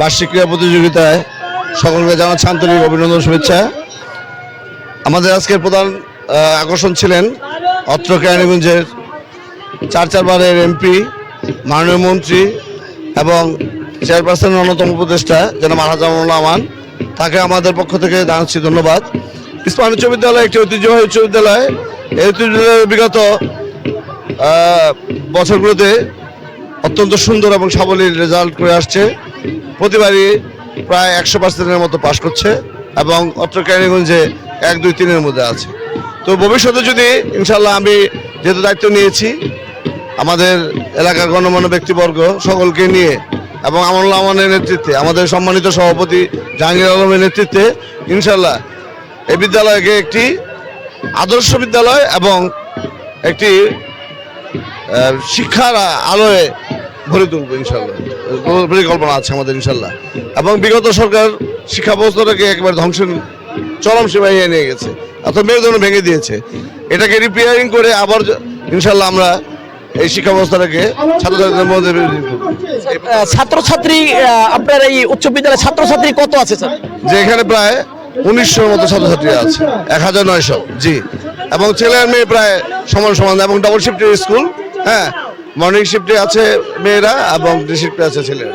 বার্ষিক ক্রীড়া প্রতিযোগিতায় সকলকে জানাচ্ছি আন্তরিক অভিনন্দন শুভেচ্ছা। আমাদের আজকের প্রধান আকর্ষণ ছিলেন অত্র কেরানীগঞ্জের 4 বারের এমপি, মাননীয় মন্ত্রী এবং চেয়ারপারসনের অন্যতম উপদেষ্টা জনাব আলহাজ আমান। তাকে আমাদের পক্ষ থেকে জানাচ্ছি ধন্যবাদ। ইসলাম উচ্চ বিদ্যালয় একটি ঐতিহ্যবাহী উচ্চ বিদ্যালয়। এই উচ্চ বিদ্যালয়ের বিগত বছরগুলোতে অত্যন্ত সুন্দর এবং সাবলীল রেজাল্ট করে আসছে। প্রতিবারই প্রায় 100%-এর মতো পাশ করছে এবং অত্র কেরানীগঞ্জে 1, 2, 3-এর মধ্যে আছে। তো ভবিষ্যতে যদি ইনশাল্লাহ আমি যেহেতু দায়িত্ব নিয়েছি আমাদের এলাকার গণ্যমান্য ব্যক্তিবর্গ সকলকে নিয়ে এবং আমানুল্লাহ আমানের নেতৃত্বে, আমাদের সম্মানিত সভাপতি জাহাঙ্গীর আলমের নেতৃত্বে ইনশাল্লাহ এই বিদ্যালয়কে একটি আদর্শ বিদ্যালয় এবং একটি শিক্ষার আলোয় ভরে তুলব ইনশাল্লাহ। পরিকল্পনা আছে আমাদের ইনশাল্লাহ। এবং বিগত সরকার শিক্ষা ব্যবস্থাটাকে একেবারে ধ্বংসের চরম সীমায় নিয়ে গেছে, অর্থাৎ মেরুদণ্ড ভেঙে দিয়েছে। এটাকে রিপেয়ারিং করে আবার ইনশাল্লাহ আমরা এই শিক্ষা ব্যবস্থাটাকে ছাত্রছাত্রীদের মধ্যে ছাত্রছাত্রী আপনার এই উচ্চ বিদ্যালয়ের ছাত্রছাত্রী কত আছে স্যার? যে এখানে প্রায় 1900-এর মতো ছাত্রছাত্রী আছে, 1900। জি, এবং ছেলে আর মেয়ে প্রায় সমান সমান এবং ডাবল শিফটের স্কুল। হ্যাঁ, মর্নিং শিফটে আছে মেয়েরা এবং ডে শিফটে আছে ছেলেরা।